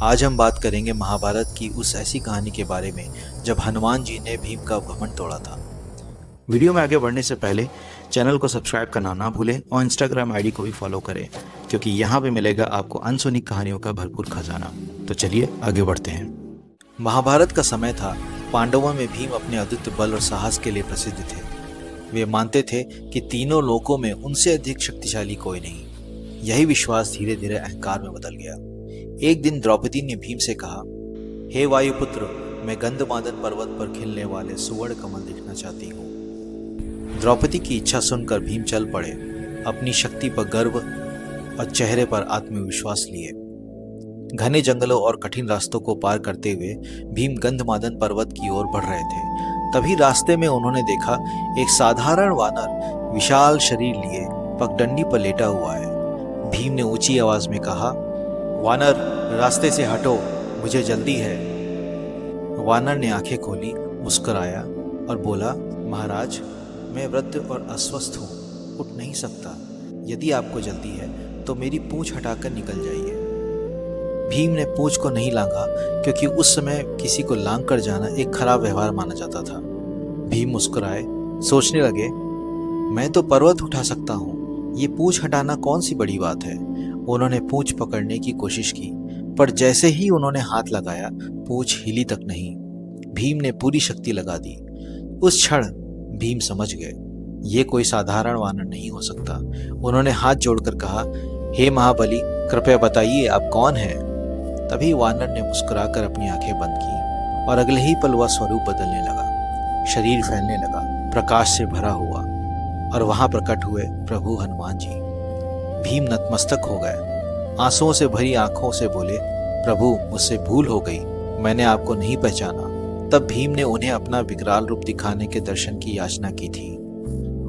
आज हम बात करेंगे महाभारत की उस ऐसी कहानी के बारे में जब हनुमान जी ने भीम का घमंड तोड़ा था। वीडियो में आगे बढ़ने से पहले चैनल को सब्सक्राइब करना ना भूलें और इंस्टाग्राम आईडी को भी फॉलो करें, क्योंकि यहाँ पे मिलेगा आपको अनसुनी कहानियों का भरपूर खजाना। तो चलिए आगे बढ़ते हैं। महाभारत का समय था। पांडवों में भीम अपने अद्वितीय बल और साहस के लिए प्रसिद्ध थे। वे मानते थे कि तीनों लोकों में उनसे अधिक शक्तिशाली कोई नहीं। यही विश्वास धीरे धीरे अहंकार में बदल गया। एक दिन द्रौपदी ने भीम से कहा, हे वायुपुत्र, मैं गंधमादन पर्वत पर खिलने वाले सुवर्ण कमल देखना चाहती हूँ। द्रौपदी की इच्छा सुनकर भीम चल पड़े, अपनी शक्ति पर गर्व और चेहरे पर आत्मविश्वास लिए। घने जंगलों और कठिन रास्तों को पार करते हुए भीम गंधमादन पर्वत की ओर बढ़ रहे थे। तभी रास्ते में उन्होंने देखा एक साधारण वानर विशाल शरीर लिए पगडंडी पर लेटा हुआ है। भीम ने ऊंची आवाज में कहा, वानर, रास्ते से हटो, मुझे जल्दी है। वानर ने आंखें खोली, मुस्कुराया और बोला, महाराज, मैं वृद्ध और अस्वस्थ हूँ, उठ नहीं सकता। यदि आपको जल्दी है तो मेरी पूंछ हटाकर निकल जाइए। भीम ने पूंछ को नहीं लांघा, क्योंकि उस समय किसी को लांघ कर जाना एक खराब व्यवहार माना जाता था। भीम मुस्कुराए, सोचने लगे, मैं तो पर्वत उठा सकता हूँ, ये पूंछ हटाना कौन सी बड़ी बात है। उन्होंने पूंछ पकड़ने की कोशिश की, पर जैसे ही उन्होंने हाथ लगाया, पूंछ हिली तक नहीं। भीम ने पूरी शक्ति लगा दी। उस क्षण भीम समझ गए, ये कोई साधारण वानर नहीं हो सकता। उन्होंने हाथ जोड़कर कहा, हे महाबली, कृपया बताइए आप कौन हैं। तभी वानर ने मुस्कुराकर अपनी आंखें बंद की और अगले ही पल वह स्वरूप बदलने लगा। शरीर फैलने लगा, प्रकाश से भरा हुआ, और वहां प्रकट हुए प्रभु हनुमान जी। भीम नतमस्तक हो गए, आंसुओं से भरी आंखों से बोले, प्रभु, मुझसे भूल हो गई, मैंने आपको नहीं पहचाना। तब भीम ने उन्हें अपना विकराल रूप दिखाने के दर्शन की याचना की थी।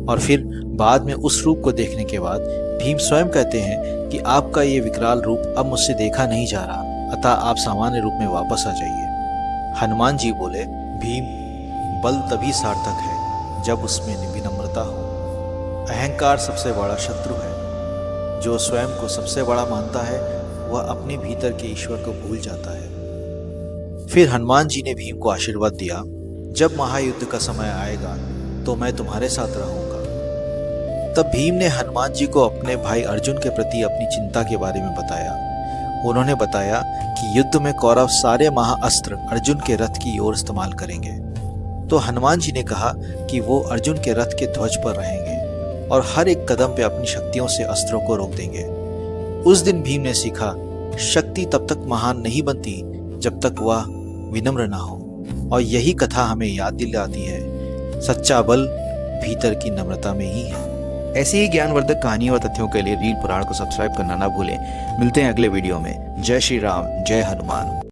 और फिर बाद में उस रूप को देखने के बाद भीम स्वयं कहते हैं कि आपका ये विकराल रूप अब मुझसे देखा नहीं जा रहा, अतः आप सामान्य रूप में वापस आ जाइए। हनुमान जी बोले, भीम, बल तभी सार्थक है जब उसमें विनम्रता हो। अहंकार सबसे बड़ा शत्रु है। जो स्वयं को सबसे बड़ा मानता है वह अपने भीतर के ईश्वर को भूल जाता है। फिर हनुमान जी ने भीम को आशीर्वाद दिया, जब महायुद्ध का समय आएगा तो मैं तुम्हारे साथ रहूंगा। तब भीम ने हनुमान जी को अपने भाई अर्जुन के प्रति अपनी चिंता के बारे में बताया। उन्होंने बताया कि युद्ध में कौरव सारे महाअस्त्र अर्जुन के रथ की ओर इस्तेमाल करेंगे। तो हनुमान जी ने कहा कि वो अर्जुन के रथ के ध्वज पर रहेंगे और हर एक कदम पे अपनी शक्तियों से अस्त्रों को रोक देंगे। उस दिन भीम ने सीखा, शक्ति तब तक महान नहीं बनती जब तक वह विनम्र ना हो। और यही कथा हमें याद दिलाती है, सच्चा बल भीतर की नम्रता में ही है। ऐसी ही ज्ञानवर्धक कहानियों और तथ्यों के लिए रील पुराण को सब्सक्राइब करना ना भूलें। मिलते हैं अगले वीडियो में। जय श्री राम, जय हनुमान।